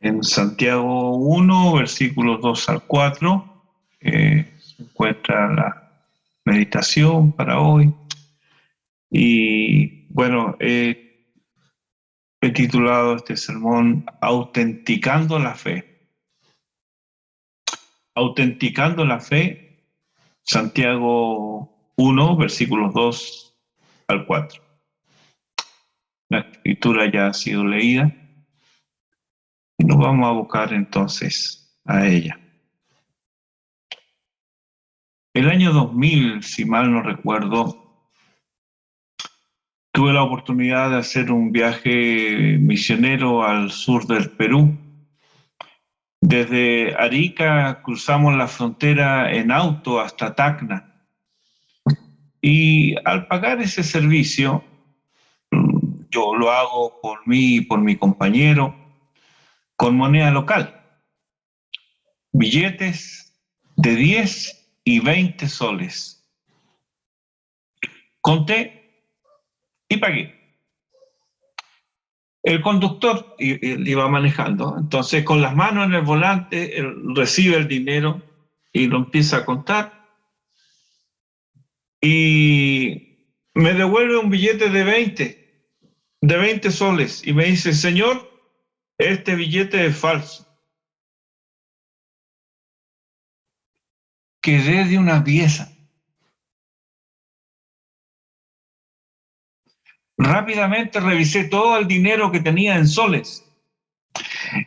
En Santiago 1, versículos 2 al 4, se encuentra la meditación para hoy. Y bueno, he titulado este sermón Autenticando la Fe. Autenticando la Fe, Santiago 1, versículos 2 al 4. La escritura ya ha sido leída y nos vamos a buscar entonces a ella. El año 2000, si mal no recuerdo, tuve la oportunidad de hacer un viaje misionero al sur del Perú. Desde Arica cruzamos la frontera en auto hasta Tacna. Y al pagar ese servicio, yo lo hago por mí y por mi compañero, con moneda local. Billetes de 10 y 20 soles. Conté y pagué. El conductor iba manejando, entonces con las manos en el volante, él recibe el dinero y lo empieza a contar. Y me devuelve un billete de 20 soles y me dice: señor, este billete es falso. Quedé de una pieza. Rápidamente revisé todo el dinero que tenía en soles.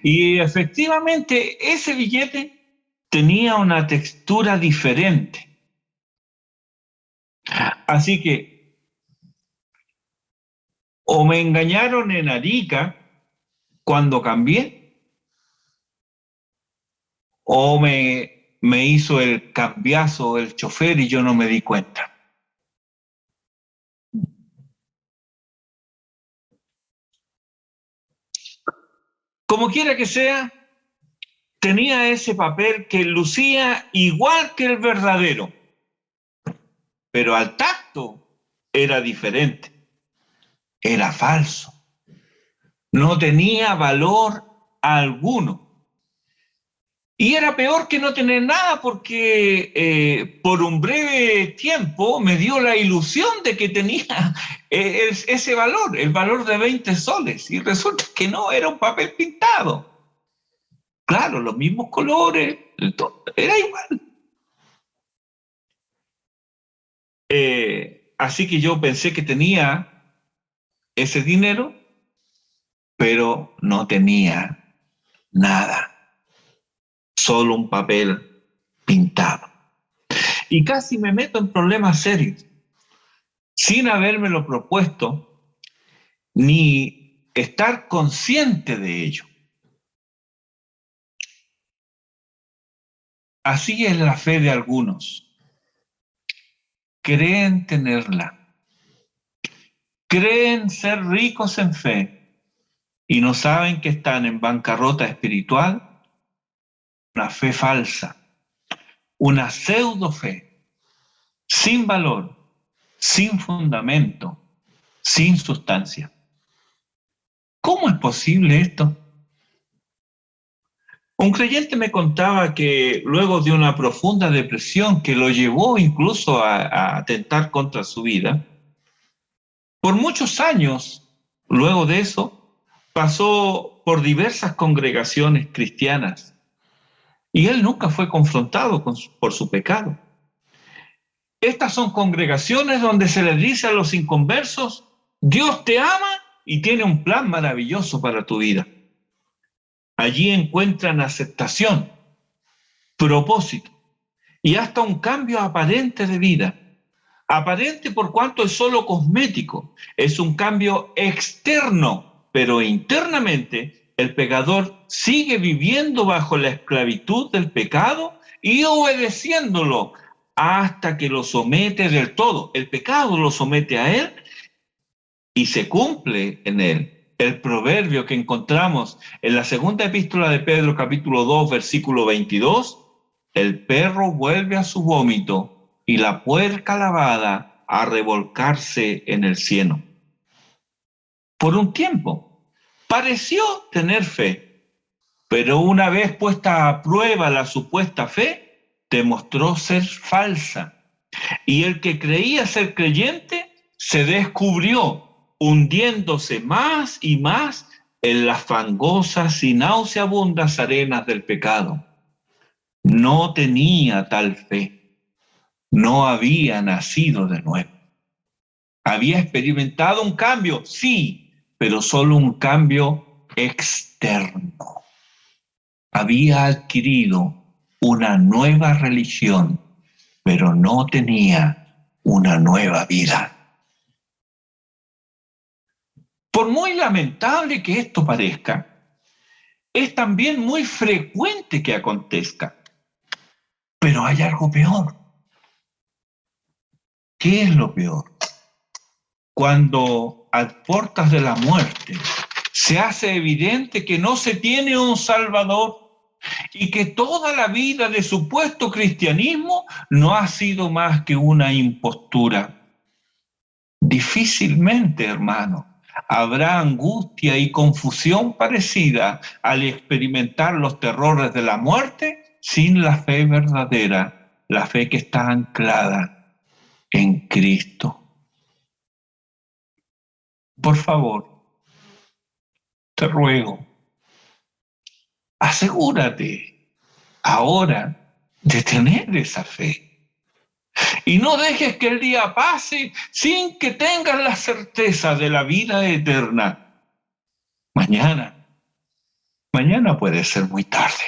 Y efectivamente ese billete tenía una textura diferente. Así que o me engañaron en Arica cuando cambié, o me hizo el cambiazo el chofer y yo no me di cuenta. Como quiera que sea, tenía ese papel que lucía igual que el verdadero, pero al tacto era diferente, era falso, no tenía valor alguno. Y era peor que no tener nada, porque por un breve tiempo me dio la ilusión de que tenía ese valor, el valor de 20 soles, y resulta que no, era un papel pintado. Claro, los mismos colores, era igual. Así que yo pensé que tenía ese dinero, pero no tenía nada, solo un papel pintado. Y casi me meto en problemas serios, sin habérmelo propuesto, ni estar consciente de ello. Así es la fe de algunos. Creen tenerla, creen ser ricos en fe y no saben que están en bancarrota espiritual, una fe falsa, una pseudo fe, sin valor, sin fundamento, sin sustancia. ¿Cómo es posible esto? Un creyente me contaba que luego de una profunda depresión que lo llevó incluso a atentar contra su vida, por muchos años, luego de eso, pasó por diversas congregaciones cristianas y él nunca fue confrontado por su pecado. Estas son congregaciones donde se les dice a los inconversos: Dios te ama y tiene un plan maravilloso para tu vida. Allí encuentran aceptación, propósito y hasta un cambio aparente de vida. Aparente por cuanto es solo cosmético, es un cambio externo, pero internamente el pecador sigue viviendo bajo la esclavitud del pecado y obedeciéndolo hasta que lo somete del todo. El pecado lo somete a él y se cumple en él el proverbio que encontramos en la segunda epístola de Pedro, capítulo 2, versículo 22, el perro vuelve a su vómito y la puerca lavada a revolcarse en el cieno. Por un tiempo pareció tener fe, Pero una vez puesta a prueba la supuesta fe, demostró ser falsa. Y el que creía ser creyente se descubrió hundiéndose más y más en las fangosas y nauseabundas arenas del pecado. No tenía tal fe, no había nacido de nuevo. Había experimentado un cambio, sí, pero solo un cambio externo. Había adquirido una nueva religión, pero no tenía una nueva vida. Por muy lamentable que esto parezca, es también muy frecuente que acontezca. Pero hay algo peor. ¿Qué es lo peor? Cuando a puertas de la muerte se hace evidente que no se tiene un Salvador y que toda la vida de supuesto cristianismo no ha sido más que una impostura. Difícilmente, hermano, habrá angustia y confusión parecida al experimentar los terrores de la muerte sin la fe verdadera, la fe que está anclada en Cristo. Por favor, te ruego, asegúrate ahora de tener esa fe. Y no dejes que el día pase sin que tengas la certeza de la vida eterna. Mañana puede ser muy tarde.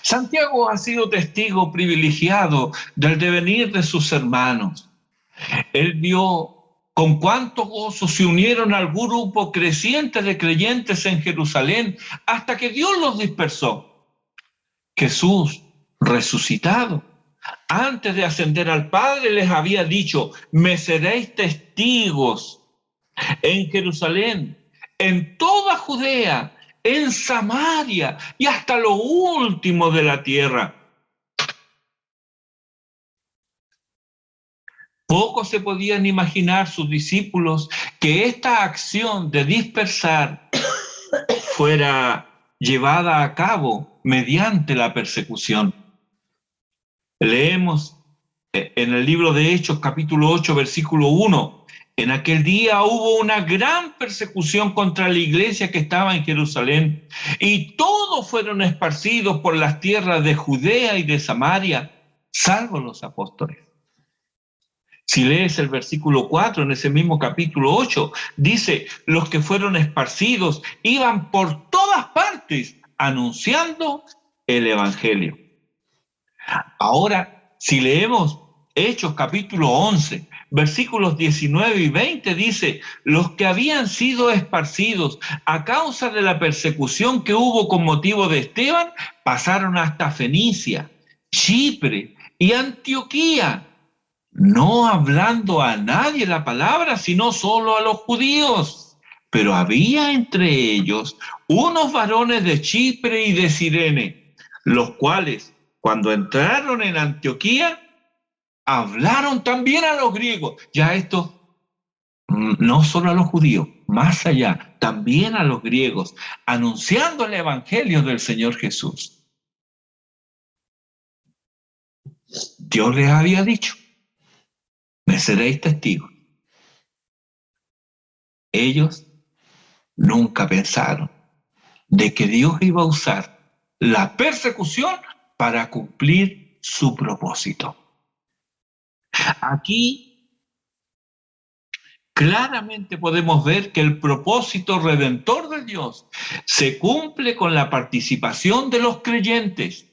Santiago ha sido testigo privilegiado del devenir de sus hermanos. Él vio con cuánto gozo se unieron al grupo creciente de creyentes en Jerusalén hasta que Dios los dispersó. Jesús, resucitado, antes de ascender al Padre, les había dicho: me seréis testigos en Jerusalén, en toda Judea, en Samaria y hasta lo último de la tierra. Pocos se podían imaginar sus discípulos que esta acción de dispersar fuera llevada a cabo mediante la persecución. Leemos en el libro de Hechos, capítulo 8, versículo 1. En aquel día hubo una gran persecución contra la iglesia que estaba en Jerusalén, y todos fueron esparcidos por las tierras de Judea y de Samaria, salvo los apóstoles. Si lees el versículo 4 en ese mismo capítulo 8, dice: los que fueron esparcidos iban por todas partes anunciando el evangelio. Ahora, si leemos Hechos capítulo 11, versículos 19 y 20, dice: los que habían sido esparcidos a causa de la persecución que hubo con motivo de Esteban pasaron hasta Fenicia, Chipre y Antioquía, no hablando a nadie la palabra, sino solo a los judíos. Pero había entre ellos unos varones de Chipre y de Cirene, los cuales, cuando entraron en Antioquía, hablaron también a los griegos. Ya esto, no solo a los judíos, más allá, también a los griegos, anunciando el evangelio del Señor Jesús. Dios les había dicho: me seréis testigos. Ellos nunca pensaron de que Dios iba a usar la persecución para cumplir su propósito. Aquí claramente podemos ver que el propósito redentor de Dios se cumple con la participación de los creyentes,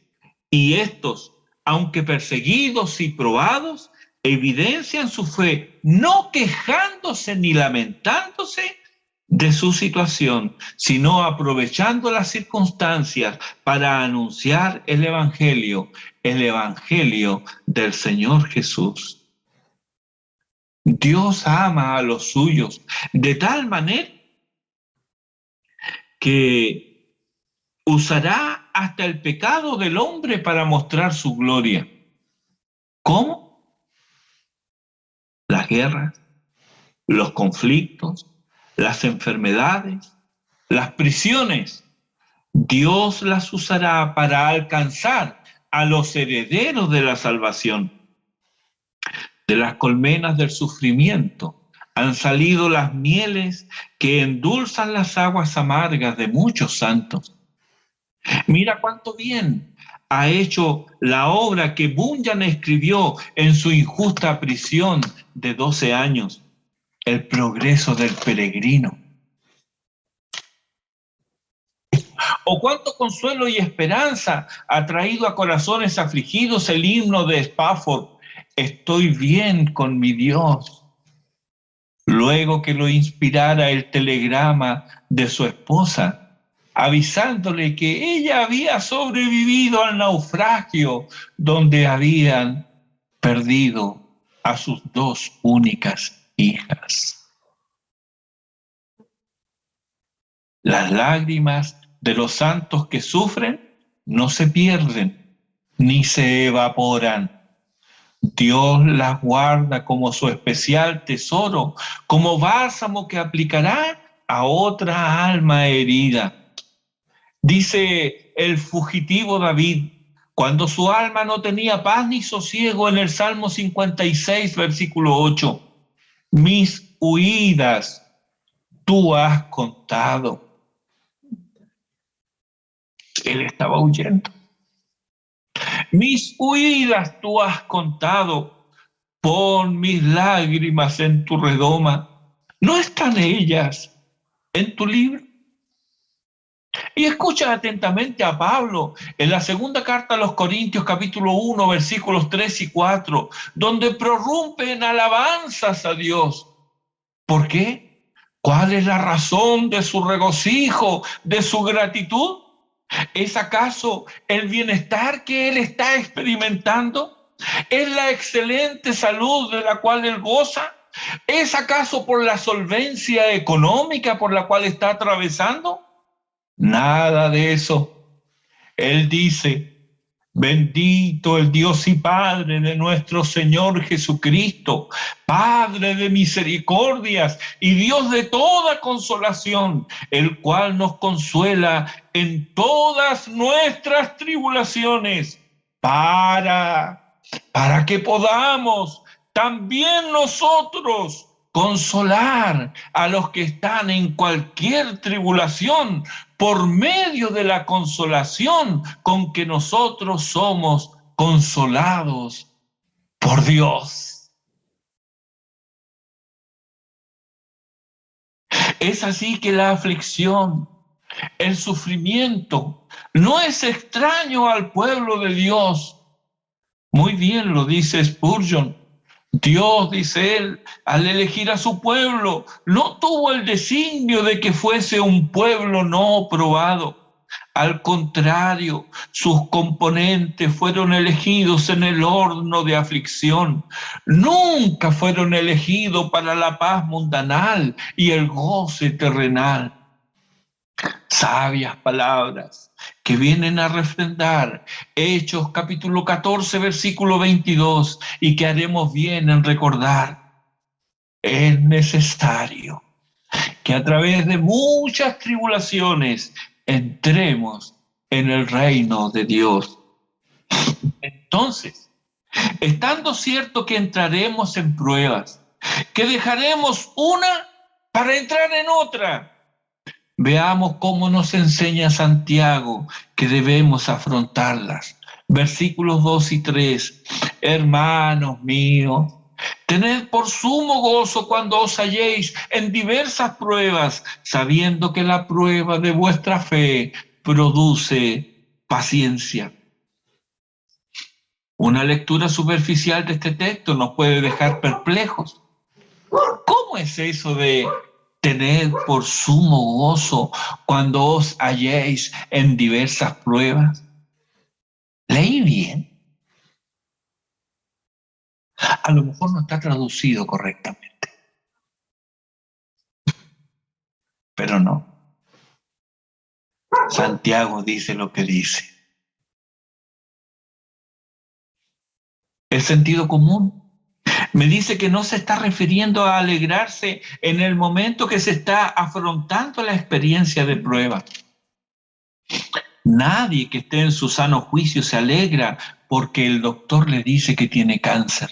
y estos, aunque perseguidos y probados, evidencian su fe, no quejándose ni lamentándose de su situación, sino aprovechando las circunstancias para anunciar el evangelio del Señor Jesús. Dios ama a los suyos de tal manera que usará hasta el pecado del hombre para mostrar su gloria. ¿Cómo? Las guerras, los conflictos, las enfermedades, Las prisiones, Dios las usará para alcanzar a los herederos de la salvación. De las colmenas del sufrimiento han salido las mieles que endulzan las aguas amargas de muchos santos. Mira cuánto bien ha hecho la obra que Bunyan escribió en su injusta prisión de 12 años, El progreso del peregrino. O cuánto consuelo y esperanza ha traído a corazones afligidos el himno de Spafford, Estoy bien con mi Dios. Luego que lo inspirara el telegrama de su esposa, avisándole que ella había sobrevivido al naufragio donde habían perdido a sus 2 únicas hijas. Las lágrimas de los santos que sufren no se pierden ni se evaporan. Dios las guarda como su especial tesoro, como bálsamo que aplicará a otra alma herida. Dice el fugitivo David, cuando su alma no tenía paz ni sosiego, en el Salmo 56, versículo 8, mis huidas tú has contado. Él estaba huyendo. Mis huidas tú has contado, pon mis lágrimas en tu redoma. ¿No están ellas en tu libro? Y escucha atentamente a Pablo en la segunda carta a los Corintios, capítulo 1, versículos 3 y 4, donde prorrumpe en alabanzas a Dios. ¿Por qué? ¿Cuál es la razón de su regocijo, de su gratitud? ¿Es acaso el bienestar que él está experimentando? ¿Es la excelente salud de la cual él goza? ¿Es acaso por la solvencia económica por la cual está atravesando? Nada de eso. Él dice, bendito el Dios y Padre de nuestro Señor Jesucristo, Padre de misericordias y Dios de toda consolación, el cual nos consuela en todas nuestras tribulaciones, para que podamos también nosotros consolar a los que están en cualquier tribulación por medio de la consolación con que nosotros somos consolados por Dios. Es así que la aflicción, el sufrimiento, no es extraño al pueblo de Dios. Muy bien lo dice Spurgeon. Dios, dice él, al elegir a su pueblo, no tuvo el designio de que fuese un pueblo no probado. Al contrario, sus componentes fueron elegidos en el horno de aflicción. Nunca fueron elegidos para la paz mundanal y el goce terrenal. Sabias palabras que vienen a refrendar Hechos capítulo 14, versículo 22, y que haremos bien en recordar. Es necesario que a través de muchas tribulaciones entremos en el reino de Dios. Entonces, estando cierto que entraremos en pruebas, que dejaremos una para entrar en otra, veamos cómo nos enseña Santiago que debemos afrontarlas. Versículos 2 y 3. Hermanos míos, tened por sumo gozo cuando os halléis en diversas pruebas, sabiendo que la prueba de vuestra fe produce paciencia. Una lectura superficial de este texto nos puede dejar perplejos. ¿Cómo es eso de tened por sumo gozo cuando os halléis en diversas pruebas? ¿Leí bien? A lo mejor no está traducido correctamente, pero no. Santiago dice lo que dice. El sentido común Me dice que no se está refiriendo a alegrarse en el momento que se está afrontando la experiencia de prueba. Nadie que esté en su sano juicio se alegra porque el doctor le dice que tiene cáncer.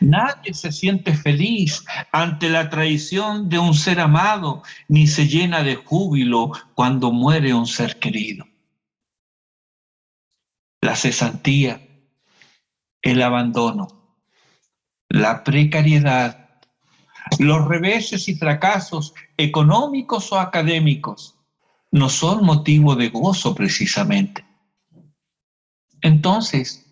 Nadie se siente feliz ante la traición de un ser amado, ni se llena de júbilo cuando muere un ser querido. La cesantía, el abandono, la precariedad, los reveses y fracasos económicos o académicos no son motivo de gozo precisamente. Entonces,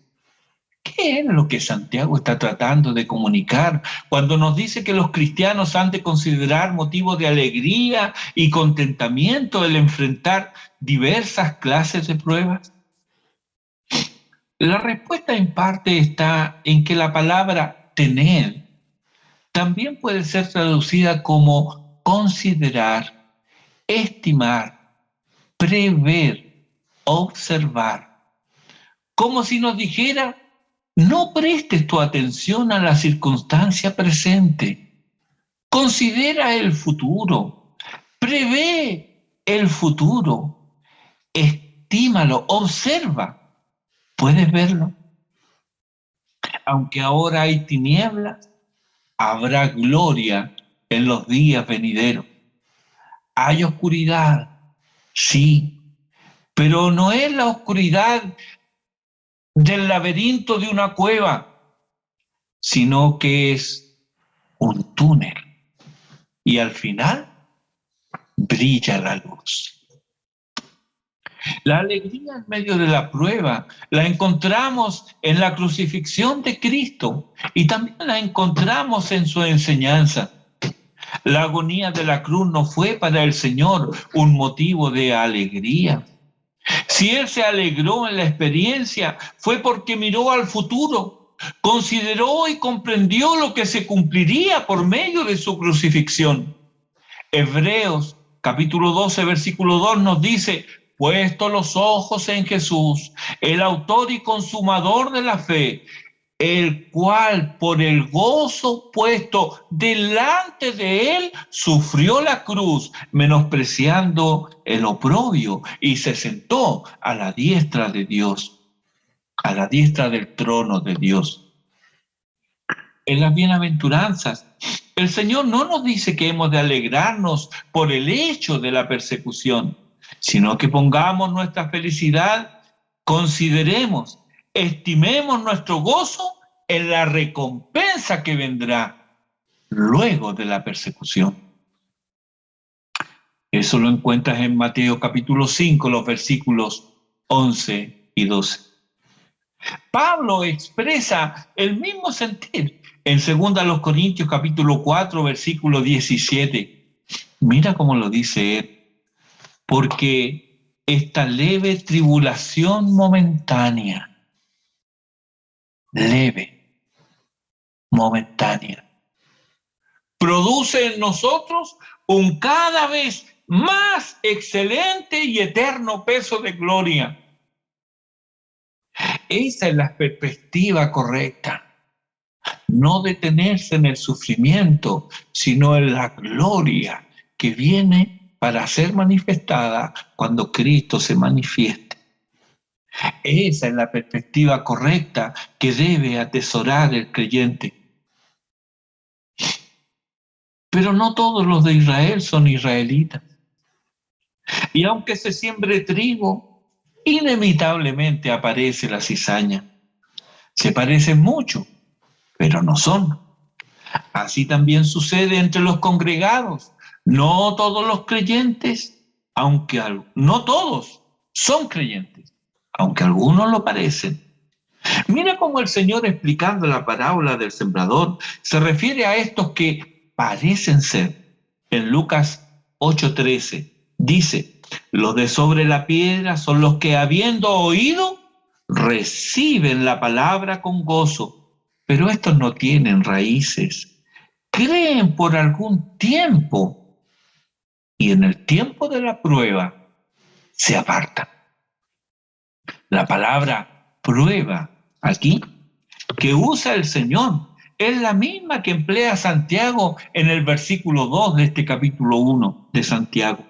¿qué es lo que Santiago está tratando de comunicar cuando nos dice que los cristianos han de considerar motivo de alegría y contentamiento el enfrentar diversas clases de pruebas? La respuesta en parte está en que la palabra tener también puede ser traducida como considerar, estimar, prever, observar, como si nos dijera: no prestes tu atención a la circunstancia presente, considera el futuro, prevé el futuro, estímalo, observa. ¿Puedes verlo? Aunque ahora hay tinieblas, habrá gloria en los días venideros. Hay oscuridad, sí, pero no es la oscuridad del laberinto de una cueva, sino que es un túnel. Y al final brilla la luz. La alegría en medio de la prueba la encontramos en la crucifixión de Cristo y también la encontramos en su enseñanza. La agonía de la cruz no fue para el Señor un motivo de alegría. Si Él se alegró en la experiencia, fue porque miró al futuro, consideró y comprendió lo que se cumpliría por medio de su crucifixión. Hebreos capítulo 12, versículo 2 nos dice: puesto los ojos en Jesús, el autor y consumador de la fe, el cual por el gozo puesto delante de él sufrió la cruz, menospreciando el oprobio, y se sentó a la diestra de Dios, a la diestra del trono de Dios. En las bienaventuranzas, el Señor no nos dice que hemos de alegrarnos por el hecho de la persecución, sino que pongamos nuestra felicidad, consideremos, estimemos nuestro gozo en la recompensa que vendrá luego de la persecución. Eso lo encuentras en Mateo capítulo 5, los versículos 11 y 12. Pablo expresa el mismo sentir en 2 Corintios capítulo 4, versículo 17. Mira cómo lo dice él: porque esta leve tribulación momentánea, leve, momentánea, produce en nosotros un cada vez más excelente y eterno peso de gloria. Esa es la perspectiva correcta. No detenerse en el sufrimiento, sino en la gloria que viene para ser manifestada cuando Cristo se manifieste. Esa es la perspectiva correcta que debe atesorar el creyente. Pero no todos los de Israel son israelitas. Y aunque se siembre trigo, inevitablemente aparece la cizaña. Se parecen mucho, pero no son. Así también sucede entre los congregados. No todos los creyentes, no todos son creyentes, aunque algunos lo parecen. Mira cómo el Señor, explicando la parábola del sembrador, se refiere a estos que parecen ser. En Lucas 8:13 dice: los de sobre la piedra son los que, habiendo oído, reciben la palabra con gozo, pero estos no tienen raíces. Creen por algún tiempo y en el tiempo de la prueba se apartan. La palabra prueba aquí que usa el Señor es la misma que emplea Santiago en el versículo 2 de este capítulo 1 de Santiago,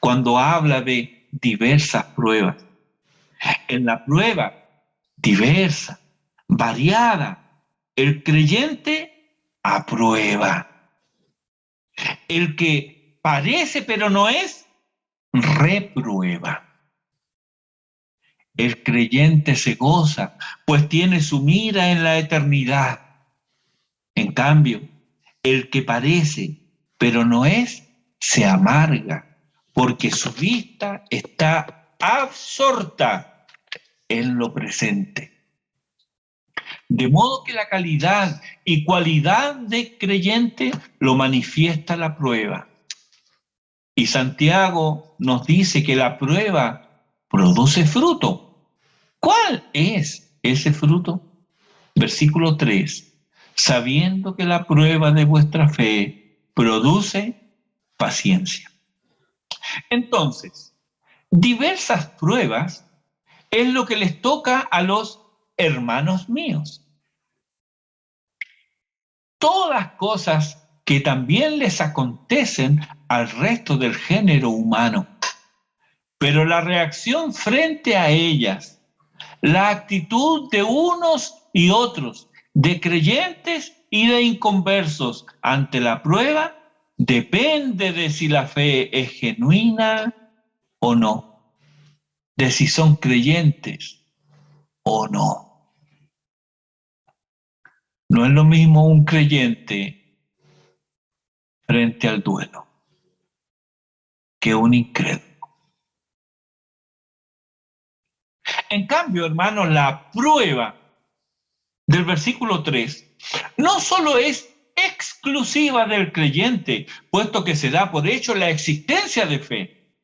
cuando habla de diversas pruebas. En la prueba diversa, variada, el creyente aprueba. El que parece pero no es, reprueba. El creyente se goza, pues tiene su mira en la eternidad. En cambio, el que parece pero no es, se amarga, porque su vista está absorta en lo presente. De modo que la calidad y cualidad de creyente lo manifiesta la prueba. Y Santiago nos dice que la prueba produce fruto. ¿Cuál es ese fruto? Versículo 3. Sabiendo que la prueba de vuestra fe produce paciencia. Entonces, diversas pruebas es lo que les toca a los hermanos míos. Todas cosas que también les acontecen al resto del género humano. Pero la reacción frente a ellas, la actitud de unos y otros, de creyentes y de inconversos ante la prueba, depende de si la fe es genuina o no, de si son creyentes o no. No es lo mismo un creyente frente al duelo que un incrédulo. En cambio, hermanos, la prueba del versículo 3 no solo es exclusiva del creyente, puesto que se da por hecho la existencia de fe,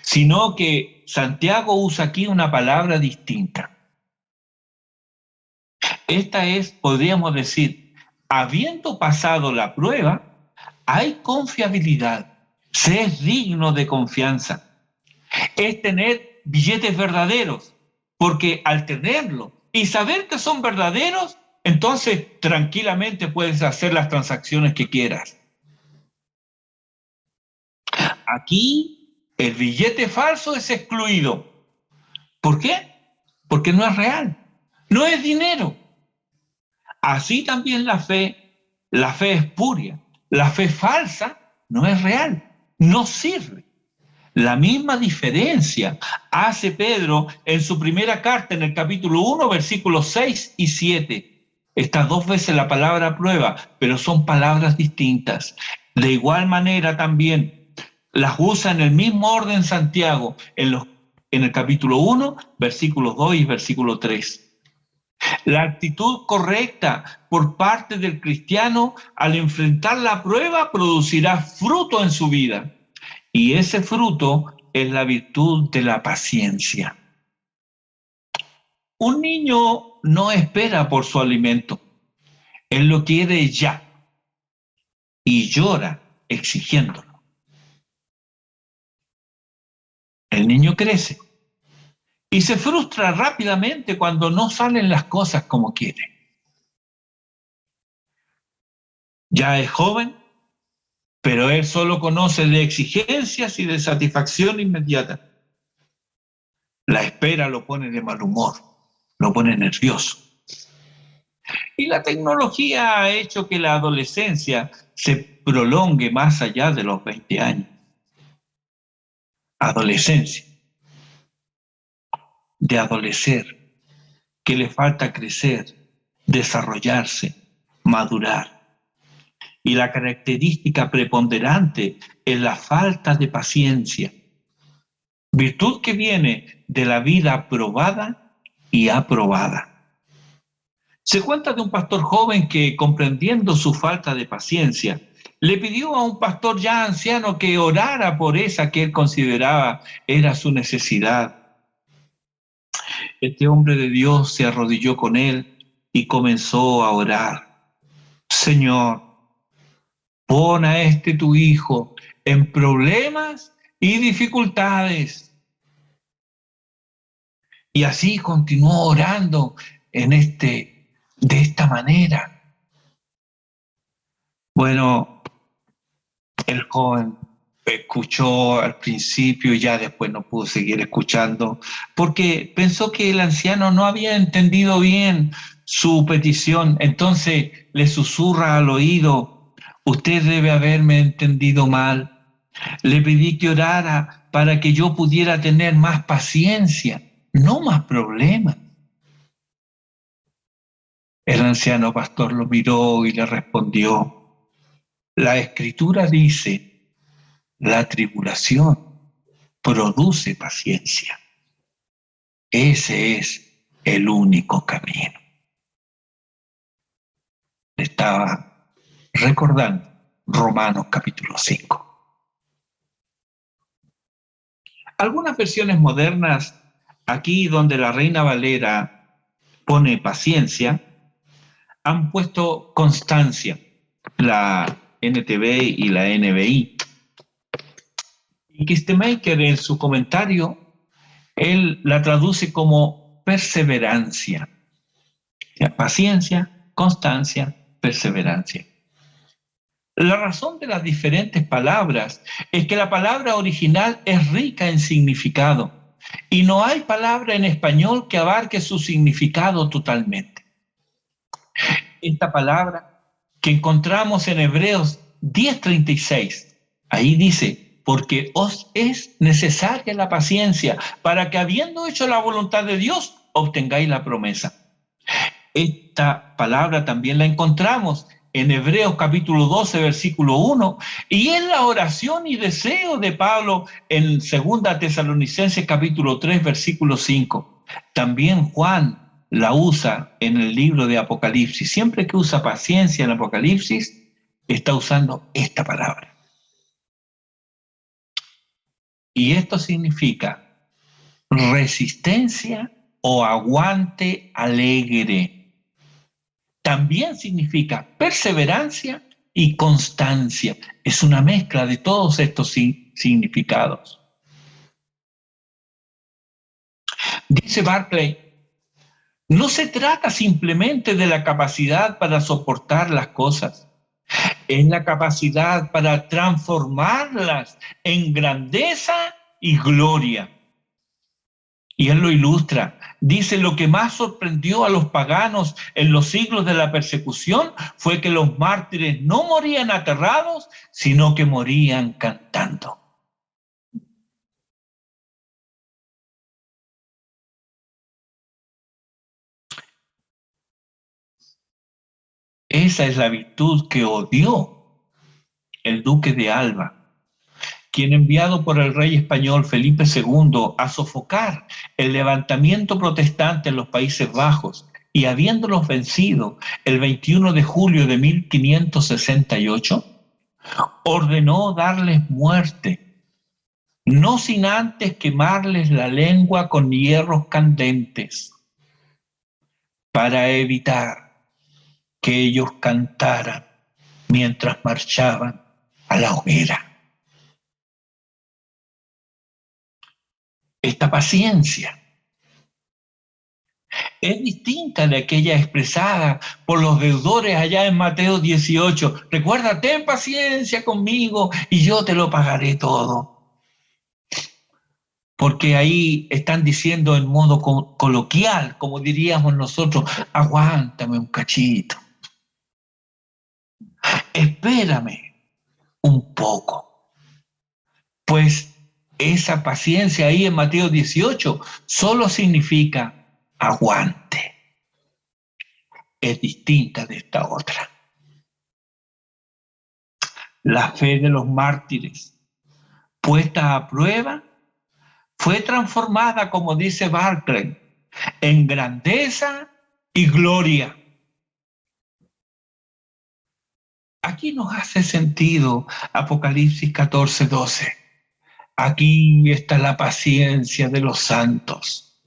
sino que Santiago usa aquí una palabra distinta. Esta es, podríamos decir, habiendo pasado la prueba, hay confiabilidad, se es digno de confianza. Es tener billetes verdaderos, porque al tenerlo y saber que son verdaderos, entonces tranquilamente puedes hacer las transacciones que quieras. Aquí el billete falso es excluido. ¿Por qué? Porque no es real, no es dinero. Así también la fe espuria, la fe falsa no es real, no sirve. La misma diferencia hace Pedro en su primera carta, en el capítulo 1, versículos 6 y 7. Está 2 veces la palabra prueba, pero son palabras distintas. De igual manera también las usa en el mismo orden Santiago, en el capítulo 1, versículos 2 y versículo 3. La actitud correcta por parte del cristiano al enfrentar la prueba producirá fruto en su vida. Y ese fruto es la virtud de la paciencia. Un niño no espera por su alimento. Él lo quiere ya. Y llora exigiéndolo. El niño crece. Y se frustra rápidamente cuando no salen las cosas como quiere. Ya es joven, pero él solo conoce de exigencias y de satisfacción inmediata. La espera lo pone de mal humor, lo pone nervioso. Y la tecnología ha hecho que la adolescencia se prolongue más allá de los 20 años. Adolescencia, de adolecer, que le falta crecer, desarrollarse, madurar. Y la característica preponderante es la falta de paciencia, virtud que viene de la vida probada y aprobada. Se cuenta de un pastor joven que, comprendiendo su falta de paciencia, le pidió a un pastor ya anciano que orara por esa que él consideraba era su necesidad. Este hombre de Dios se arrodilló con él y comenzó a orar. Señor, pon a tu hijo en problemas y dificultades. Y así continuó orando en este de esta manera. Bueno, el joven escuchó al principio y ya después no pudo seguir escuchando porque pensó que el anciano no había entendido bien su petición. Entonces le susurra al oído: usted debe haberme entendido mal. Le pedí que orara para que yo pudiera tener más paciencia, no más problemas. El anciano pastor lo miró y le respondió: la escritura dice, la tribulación produce paciencia. Ese es el único camino. Le estaba recordando Romanos capítulo 5. Algunas versiones modernas, aquí donde la Reina Valera pone paciencia, han puesto constancia, la NTV y la NBI. Y Kistemaker en su comentario, él la traduce como perseverancia. Paciencia, constancia, perseverancia. La razón de las diferentes palabras es que la palabra original es rica en significado y no hay palabra en español que abarque su significado totalmente. Esta palabra que encontramos en Hebreos 10:36, ahí dice: porque os es necesaria la paciencia para que, habiendo hecho la voluntad de Dios, obtengáis la promesa. Esta palabra también la encontramos en Hebreos capítulo 12, versículo 1, y en la oración y deseo de Pablo en 2 Tesalonicenses capítulo 3, versículo 5. También Juan la usa en el libro de Apocalipsis. Siempre que usa paciencia en Apocalipsis, está usando esta palabra. Y esto significa resistencia o aguante alegre. También significa perseverancia y constancia. Es una mezcla de todos estos significados. Dice Barclay: no se trata simplemente de la capacidad para soportar las cosas, es la capacidad para transformarlas en grandeza y gloria. Y él lo ilustra. Dice: lo que más sorprendió a los paganos en los siglos de la persecución fue que los mártires no morían aterrados, sino que morían cantando. Esa es la virtud que odió el duque de Alba, quien, enviado por el rey español Felipe II a sofocar el levantamiento protestante en los Países Bajos y habiéndolos vencido el 21 de julio de 1568, ordenó darles muerte, no sin antes quemarles la lengua con hierros candentes, para evitar que ellos cantaran mientras marchaban a la hoguera. Esta paciencia es distinta de aquella expresada por los deudores allá en Mateo 18. Recuerda: ten paciencia conmigo y yo te lo pagaré todo. Porque ahí están diciendo en modo coloquial, como diríamos nosotros: aguántame un cachito, espérame un poco. Pues esa paciencia ahí en Mateo 18 solo significa aguante. Es distinta de esta otra. La fe de los mártires, puesta a prueba, fue transformada, como dice Barclay, en grandeza y gloria. Aquí nos hace sentido Apocalipsis 14:12. Aquí está la paciencia de los santos,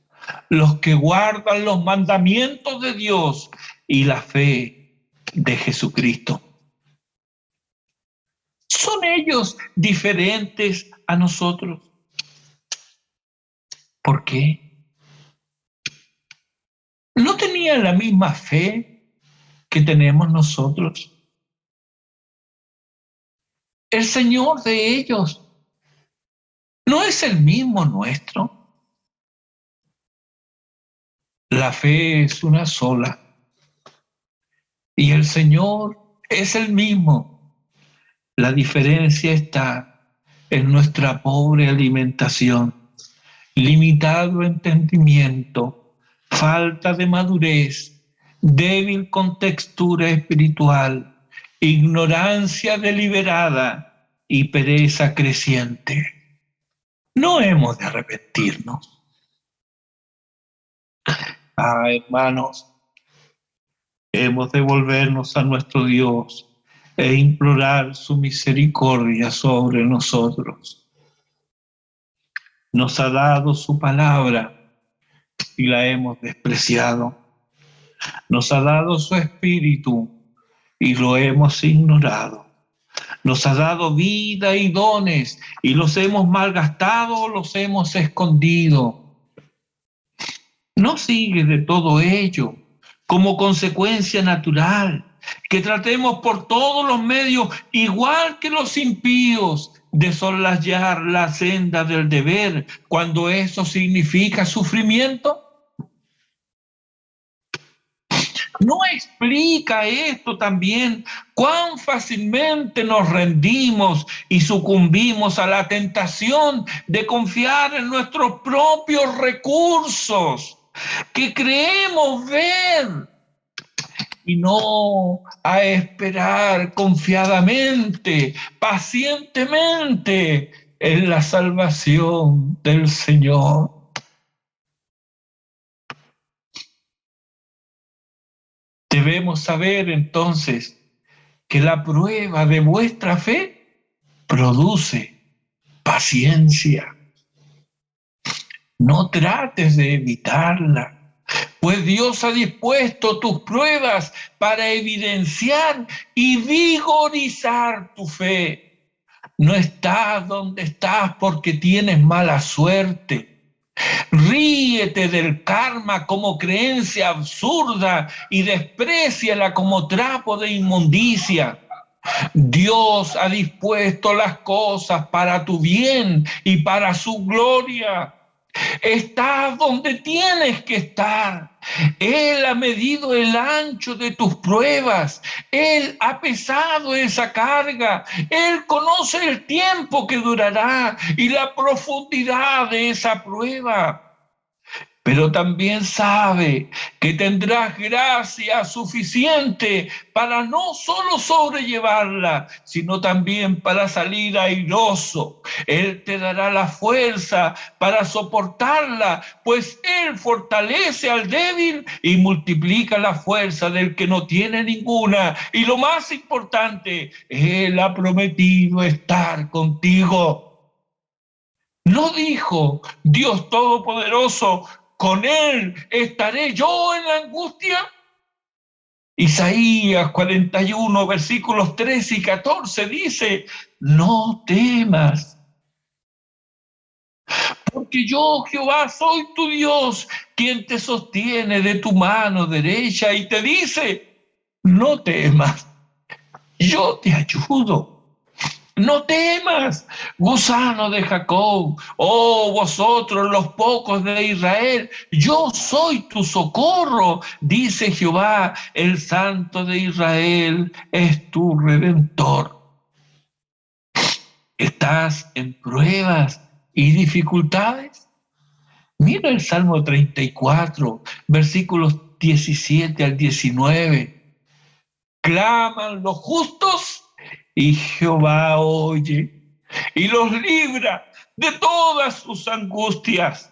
los que guardan los mandamientos de Dios y la fe de Jesucristo. ¿Son ellos diferentes a nosotros? ¿Por qué? ¿No tenían la misma fe que tenemos nosotros. El Señor de ellos no es el mismo nuestro. La fe es una sola y el Señor es el mismo. La diferencia está en nuestra pobre alimentación, limitado entendimiento, falta de madurez, débil contextura espiritual, ignorancia deliberada y pereza creciente. No hemos de arrepentirnos. Hermanos, hemos de volvernos a nuestro Dios e implorar su misericordia sobre nosotros. Nos ha dado su palabra y la hemos despreciado. Nos ha dado su espíritu y lo hemos ignorado. Nos ha dado vida y dones y los hemos malgastado o los hemos escondido. No sigue de todo ello como consecuencia natural que tratemos por todos los medios, igual que los impíos, de soslayar la senda del deber cuando eso significa sufrimiento. ¿No explica esto también cuán fácilmente nos rendimos y sucumbimos a la tentación de confiar en nuestros propios recursos que creemos ver y no a esperar confiadamente, pacientemente en la salvación del Señor? Debemos saber entonces que la prueba de vuestra fe produce paciencia. No trates de evitarla, pues Dios ha dispuesto tus pruebas para evidenciar y vigorizar tu fe. No estás donde estás porque tienes mala suerte. Ríete del karma como creencia absurda y despréciala como trapo de inmundicia. Dios ha dispuesto las cosas para tu bien y para su gloria. Estás donde tienes que estar. Él ha medido el ancho de tus pruebas. Él ha pesado esa carga. Él conoce el tiempo que durará y la profundidad de esa prueba. Pero también sabe que tendrás gracia suficiente para no solo sobrellevarla, sino también para salir airoso. Él te dará la fuerza para soportarla, pues Él fortalece al débil y multiplica la fuerza del que no tiene ninguna. Y lo más importante, Él ha prometido estar contigo. ¿No dijo Dios Todopoderoso: con Él estaré yo en la angustia? Isaías 41, versículos 13 y 14 dice: no temas, porque yo, Jehová, soy tu Dios, quien te sostiene de tu mano derecha y te dice: no temas, yo te ayudo. No temas, gusano de Jacob, oh vosotros los pocos de Israel, yo soy tu socorro, dice Jehová, el Santo de Israel es tu Redentor. ¿Estás en pruebas y dificultades? Mira el Salmo 34, versículos 17 al 19. Claman los justos y Jehová oye y los libra de todas sus angustias.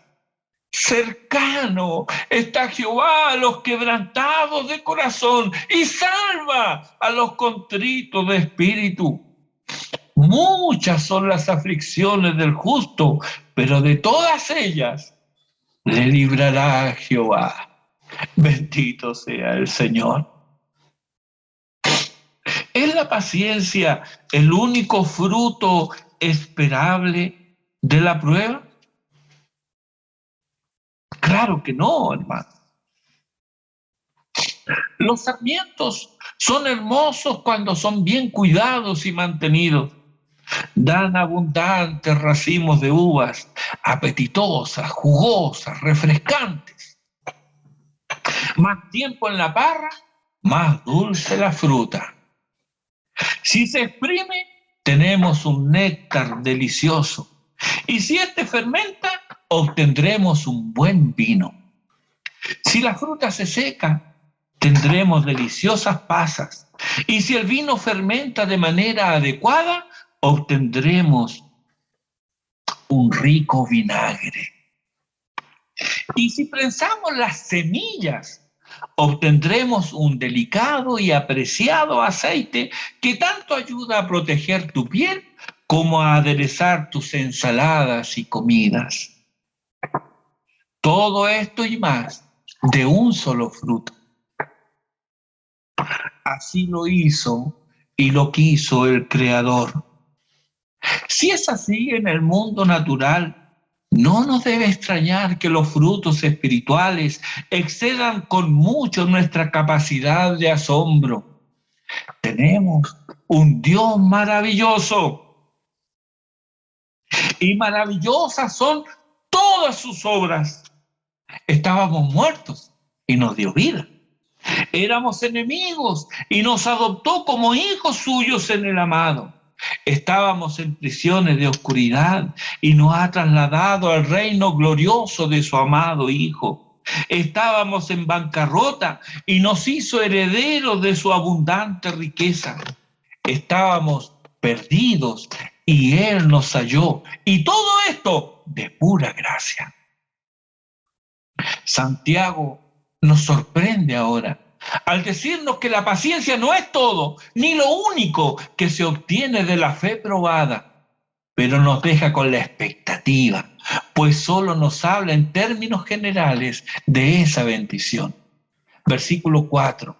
Cercano está Jehová a los quebrantados de corazón y salva a los contritos de espíritu. Muchas son las aflicciones del justo, pero de todas ellas le librará Jehová. Bendito sea el Señor. ¿Es la paciencia el único fruto esperable de la prueba? Claro que no, hermano. Los sarmientos son hermosos cuando son bien cuidados y mantenidos. Dan abundantes racimos de uvas, apetitosas, jugosas, refrescantes. Más tiempo en la parra, más dulce la fruta. Si se exprime, tenemos un néctar delicioso. Y si este fermenta, obtendremos un buen vino. Si la fruta se seca, tendremos deliciosas pasas. Y si el vino fermenta de manera adecuada, obtendremos un rico vinagre. Y si prensamos las semillas, obtendremos un delicado y apreciado aceite que tanto ayuda a proteger tu piel como a aderezar tus ensaladas y comidas. Todo esto y más de un solo fruto. Así lo hizo y lo quiso el Creador. Si es así en el mundo natural, no nos debe extrañar que los frutos espirituales excedan con mucho nuestra capacidad de asombro. Tenemos un Dios maravilloso y maravillosas son todas sus obras. Estábamos muertos y nos dio vida. Éramos enemigos y nos adoptó como hijos suyos en el amado. Estábamos en prisiones de oscuridad y nos ha trasladado al reino glorioso de su amado Hijo. Estábamos en bancarrota y nos hizo herederos de su abundante riqueza. Estábamos perdidos y Él nos halló. Y todo esto de pura gracia. Santiago nos sorprende ahora al decirnos que la paciencia no es todo, ni lo único que se obtiene de la fe probada, pero nos deja con la expectativa, pues solo nos habla en términos generales de esa bendición. Versículo 4.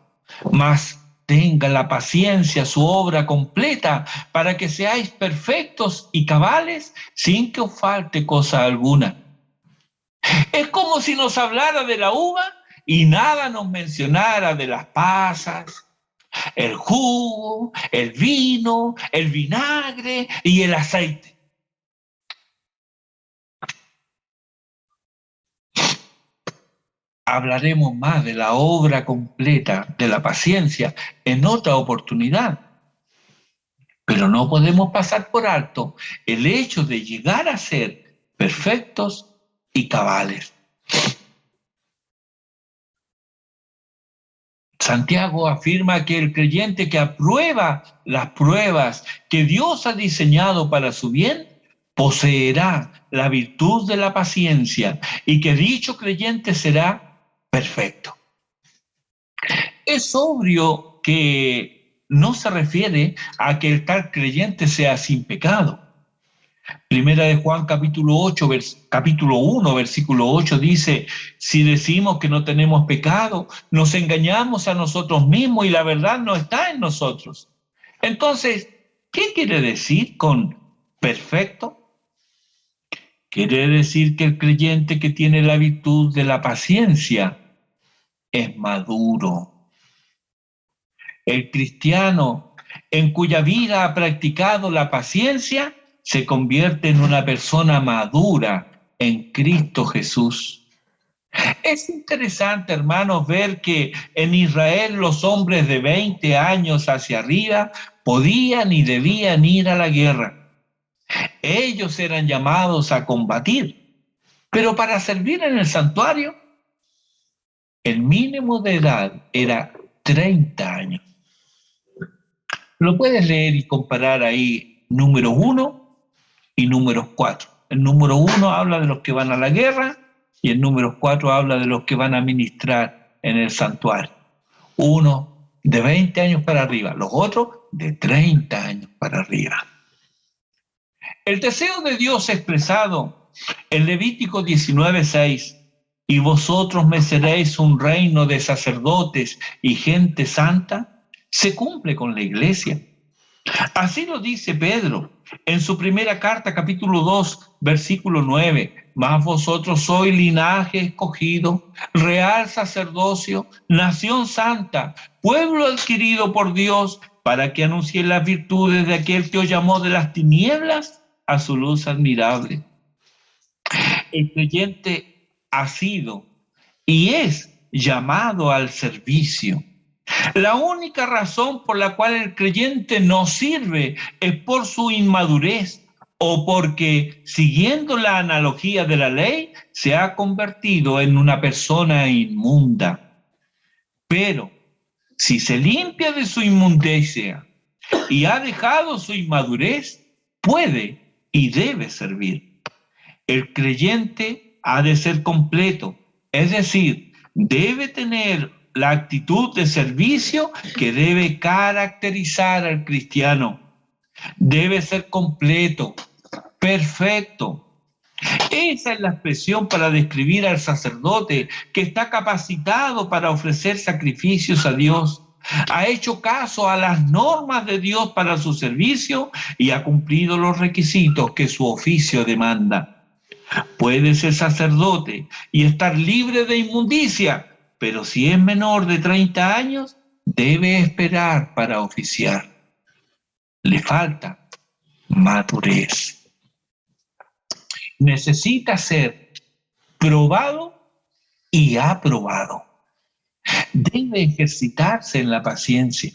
Mas tenga la paciencia su obra completa para que seáis perfectos y cabales sin que os falte cosa alguna. Es como si nos hablara de la uva y nada nos mencionara de las pasas, el jugo, el vino, el vinagre y el aceite. Hablaremos más de la obra completa de la paciencia en otra oportunidad, pero no podemos pasar por alto el hecho de llegar a ser perfectos y cabales. Santiago afirma que el creyente que aprueba las pruebas que Dios ha diseñado para su bien, poseerá la virtud de la paciencia y que dicho creyente será perfecto. Es obvio que no se refiere a que el tal creyente sea sin pecado. Primera de Juan capítulo 1, versículo 8 dice, si decimos que no tenemos pecado, nos engañamos a nosotros mismos y la verdad no está en nosotros. Entonces, ¿qué quiere decir con perfecto? Quiere decir que el creyente que tiene la virtud de la paciencia es maduro. El cristiano en cuya vida ha practicado la paciencia se convierte en una persona madura en Cristo Jesús. Es interesante, hermanos, ver que en Israel los hombres de 20 años hacia arriba podían y debían ir a la guerra. Ellos eran llamados a combatir, pero para servir en el santuario, el mínimo de edad era 30 años. Lo puedes leer y comparar ahí número 1 y números 4. El número 1 habla de los que van a la guerra y el número 4 habla de los que van a ministrar en el santuario. Uno de 20 años para arriba, los otros de 30 años para arriba. El deseo de Dios expresado en Levítico 19:6, y vosotros me seréis un reino de sacerdotes y gente santa, se cumple con la iglesia. Así lo dice Pedro en su primera carta, capítulo 2, versículo 9. mas vosotros sois linaje escogido, real sacerdocio, nación santa, pueblo adquirido por Dios, para que anunciéis las virtudes de aquel que os llamó de las tinieblas a su luz admirable. El creyente ha sido y es llamado al servicio. La única razón por la cual el creyente no sirve es por su inmadurez o porque, siguiendo la analogía de la ley, se ha convertido en una persona inmunda. Pero si se limpia de su inmundicia y ha dejado su inmadurez, puede y debe servir. El creyente ha de ser completo, es decir, debe tener la actitud de servicio que debe caracterizar al cristiano. Debe ser completo, perfecto. Esa es la expresión para describir al sacerdote que está capacitado para ofrecer sacrificios a Dios. Ha hecho caso a las normas de Dios para su servicio y ha cumplido los requisitos que su oficio demanda. Puede ser sacerdote y estar libre de inmundicia, pero si es menor de 30 años, debe esperar para oficiar. Le falta madurez. Necesita ser probado y aprobado. Debe ejercitarse en la paciencia.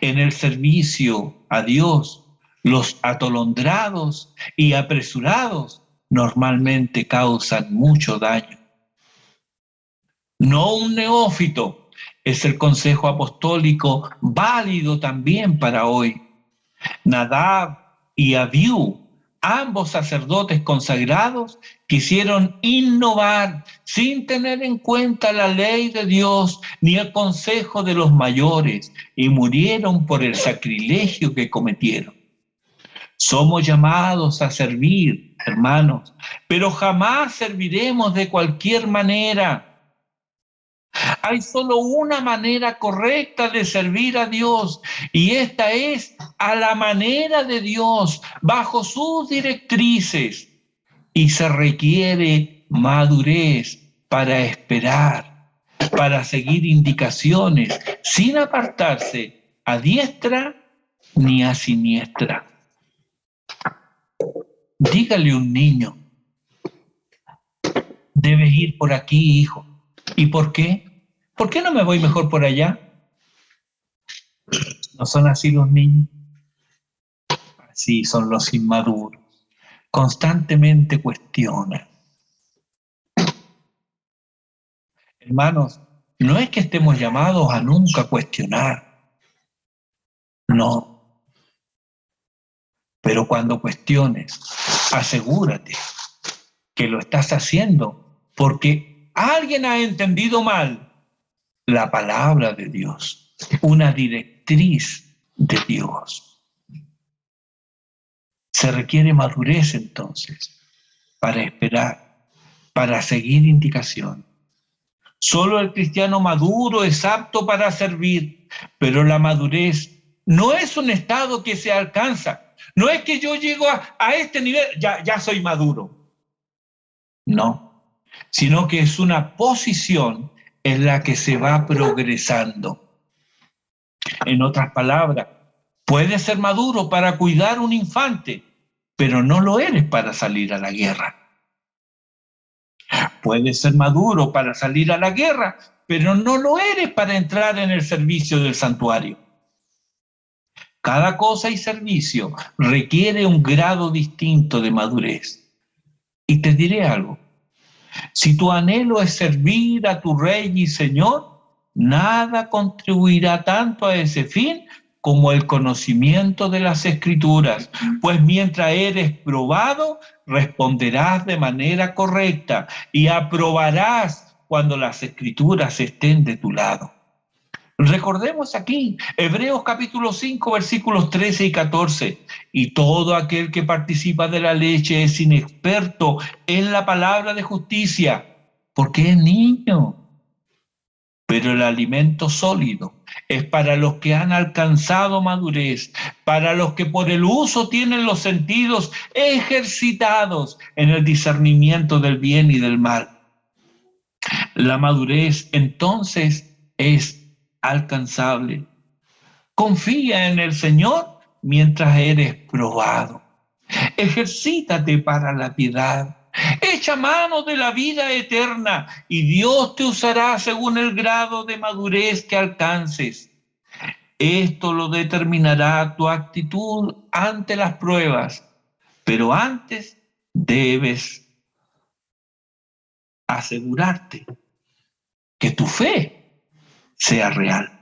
En el servicio a Dios, los atolondrados y apresurados normalmente causan mucho daño. No un neófito es el consejo apostólico válido también para hoy. Nadab y Abiú, ambos sacerdotes consagrados, quisieron innovar sin tener en cuenta la ley de Dios ni el consejo de los mayores y murieron por el sacrilegio que cometieron. Somos llamados a servir, hermanos, pero jamás serviremos de cualquier manera. Hay solo una manera correcta de servir a Dios y esta es a la manera de Dios, bajo sus directrices. Y se requiere madurez para esperar, para seguir indicaciones, sin apartarse a diestra ni a siniestra. Dígale a un niño, debes ir por aquí, hijo. ¿Y por qué? ¿Por qué no me voy mejor por allá? ¿No son así los niños? Así son los inmaduros. Constantemente cuestionan. Hermanos, no es que estemos llamados a nunca cuestionar. No. Pero cuando cuestiones, asegúrate que lo estás haciendo porque alguien ha entendido mal la palabra de Dios, una directriz de Dios. Se requiere madurez entonces para esperar, para seguir indicación. Solo el cristiano maduro es apto para servir, pero la madurez no es un estado que se alcanza. No es que yo llego a este nivel, ya soy maduro. No, sino que es una posición en la que se va progresando. En otras palabras, puedes ser maduro para cuidar un infante, pero no lo eres para salir a la guerra. Puedes ser maduro para salir a la guerra, pero no lo eres para entrar en el servicio del santuario. Cada cosa y servicio requiere un grado distinto de madurez. Y te diré algo. Si tu anhelo es servir a tu Rey y Señor, nada contribuirá tanto a ese fin como el conocimiento de las Escrituras, pues mientras eres probado, responderás de manera correcta y aprobarás cuando las Escrituras estén de tu lado. Recordemos aquí, Hebreos capítulo 5, versículos 13 y 14. Y todo aquel que participa de la leche es inexperto en la palabra de justicia, porque es niño. Pero el alimento sólido es para los que han alcanzado madurez, para los que por el uso tienen los sentidos ejercitados en el discernimiento del bien y del mal. La madurez entonces es alcanzable. Confía en el Señor mientras eres probado. Ejercítate para la piedad. Echa mano de la vida eterna y Dios te usará según el grado de madurez que alcances. Esto lo determinará tu actitud ante las pruebas, pero antes debes asegurarte que tu fe sea real.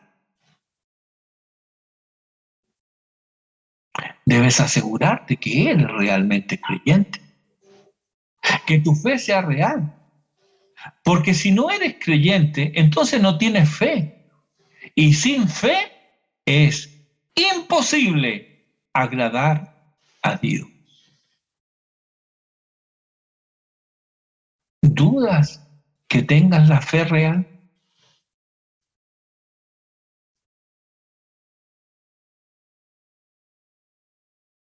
Debes asegurarte que eres realmente creyente, que tu fe sea real. Porque si no eres creyente, entonces no tienes fe. Y sin fe es imposible agradar a Dios. ¿Dudas que tengas la fe real?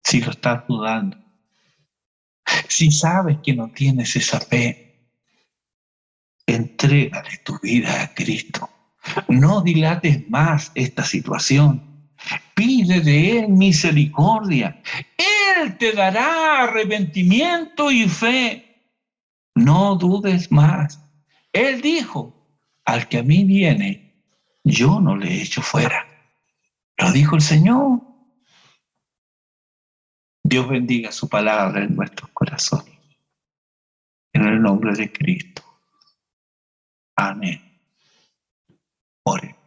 Si lo estás dudando, si sabes que no tienes esa fe, entrégale tu vida a Cristo. No dilates más esta situación. Pide de Él misericordia. Él te dará arrepentimiento y fe. No dudes más. Él dijo, al que a mí viene, yo no le echo fuera. Lo dijo el Señor. Dios bendiga su palabra en nuestros corazones. En el nombre de Cristo. Amén. Ore.